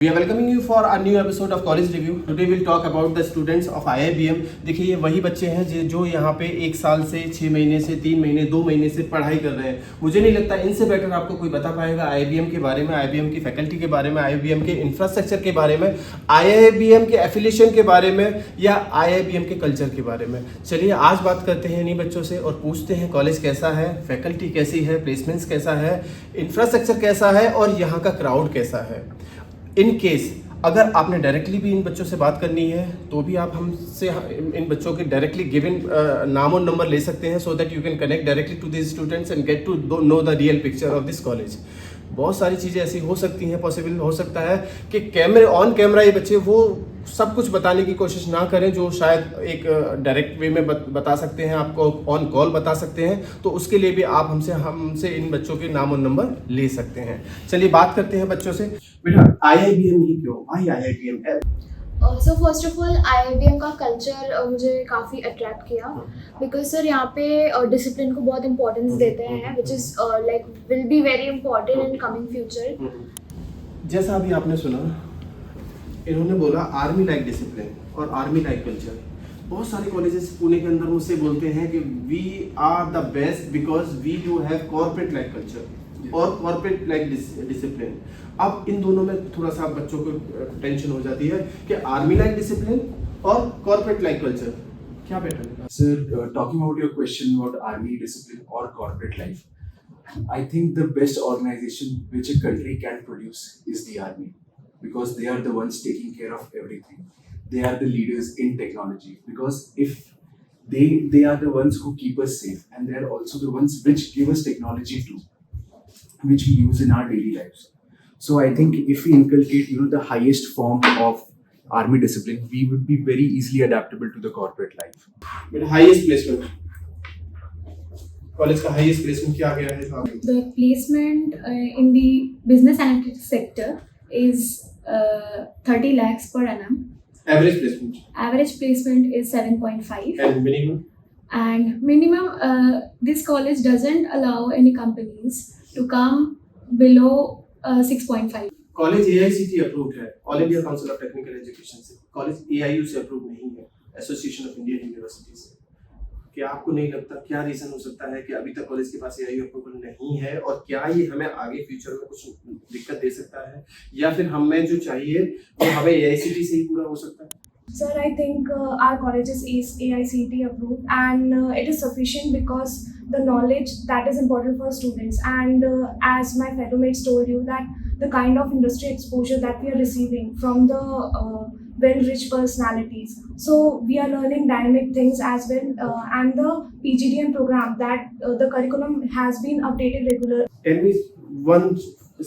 We are welcoming you for a new episode of College Review. Today we'll talk about the students of IIBM. देखिए ये वही बच्चे हैं जो यहाँ पे 1 साल से 6 महीने से 3 महीने 2 महीने से पढ़ाई कर रहे हैं। मुझे नहीं लगता इनसे बेटर आपको कोई बता पाएगा IIBM के बारे में, IIBM की फैकल्टी के बारे में, IIBM के इंफ्रास्ट्रक्चर के बारे में, IIBM के एफिलिएशन के बारे में या IIBM के कल्चर के बारे में। चलिए आज बात करते हैं इन्हीं बच्चों से और पूछते हैं कॉलेज कैसा है, फैकल्टी कैसी है, प्लेसमेंट्स कैसा है, इंफ्रास्ट्रक्चर कैसा है और यहाँ का क्राउड कैसा है। इन केस अगर आपने डायरेक्टली भी इन बच्चों से बात करनी है तो भी आप हमसे इन बच्चों के डायरेक्टली गिवन नाम और नंबर ले सकते हैं so that you can connect directly to this students and get to know the real picture of this college. बहुत सारी चीज़ें ऐसी हो सकती हैं, पॉसिबल हो सकता है कि ऑन कैमरा ये बच्चे वो सब कुछ बताने की कोशिश ना करें जो शायद एक डायरेक्ट वे में बता सकते हैं, आपको ऑन कॉल बता सकते हैं। तो उसके लिए भी आप हमसे इन बच्चों के नाम और नंबर ले सकते हैं। चलिए बात करते हैं बच्चों से। बेटा IIBM ही क्यों, व्हाई IIBM है? So first of all IIBM का कल्चर मुझे काफ़ी अट्रैक्ट किया बिकॉज सर यहाँ पे डिसिप्लिन को बहुत इंपॉर्टेंस देते हैं which is like will be very important in coming future. जैसा अभी आपने सुना, इन्होंने बोला आर्मी लाइक डिसिप्लिन और आर्मी लाइक कल्चर। बहुत सारे कॉलेजेस पुणे के अंदर मुझसे बोलते हैं कि we are the best because we do have corporate like culture और कॉर्पोरेट लाइक डिसिप्लिन। अब इन दोनों में थोड़ा सा बच्चों को टेंशन हो जाती है कि आर्मी लाइक डिसिप्लिन और कॉर्पोरेट लाइक कल्चर क्या बेटर है? Sir, talking about your question about army discipline or corporate life, I think the best organization which a country can produce is the army because they are the ones taking care of everything. They are the leaders in technology because if they are the ones who keep us safe and they are also the ones which give us technology too, which we use in our daily lives. So I think if we inculcate, the highest form of army discipline, we would be very easily adaptable to the corporate life. But highest placement, college का highest placement क्या गया है साहब? The placement in the business analytics sector is 30 lakhs per annum. Average placement. Average placement is 7.5. And minimum? And minimum, this college doesn't allow any companies to come below 6.5. College AICTE approved है, all India council of technical education से। College AIU से approve नहीं है, association of Indian university से। क्या आपको नहीं लगता क्या रीजन हो सकता है कि अभी तक कॉलेज के पास AIU अप्रूवल नहीं है और क्या ये हमें आगे फ्यूचर में कुछ दिक्कत दे सकता है या फिर हमें जो चाहिए वो हमें AICTE से ही पूरा हो सकता है? Sir, I think our college is AICTE approved and it is sufficient because the knowledge that is important for students and as my fellow mates told you that the kind of industry exposure that we are receiving from the well-rich personalities. So we are learning dynamic things as well and the PGDM program that the curriculum has been updated regularly. Tell me one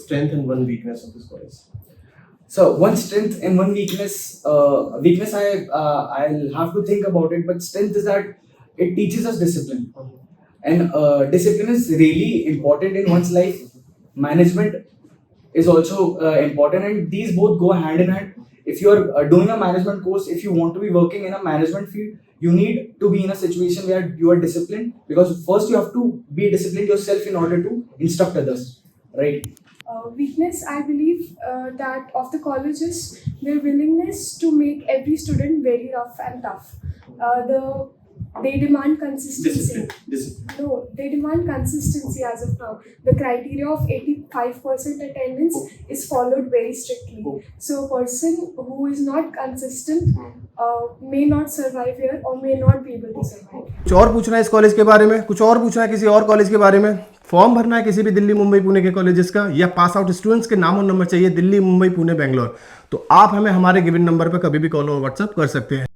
strength and one weakness of this college. So one strength and one weakness. Weakness, I'll have to think about it. But strength is that it teaches us discipline, and discipline is really important in one's life. Management is also important, and these both go hand in hand. If you are doing a management course, if you want to be working in a management field, you need to be in a situation where you are disciplined. Because first you have to be disciplined yourself in order to instruct others, right? Weakness, I believe that of the colleges, their willingness to make every student very rough and tough. They demand consistency. Discipline. No, they demand consistency as of now. The criteria of 85% attendance is followed very strictly. So a person who is not consistent may not survive here or may not be able to survive. कुछ और पूछना है इस college के बारे में, कुछ और पूछना है किसी और कॉलेज के बारे में, फॉर्म भरना है किसी भी दिल्ली मुंबई पुणे के कॉलेजेस का या पास आउट स्टूडेंट्स के नाम और नंबर चाहिए दिल्ली मुंबई पुणे बेंगलोर, तो आप हमें हमारे गिवन नंबर पर कभी भी कॉल और व्हाट्सएप कर सकते हैं।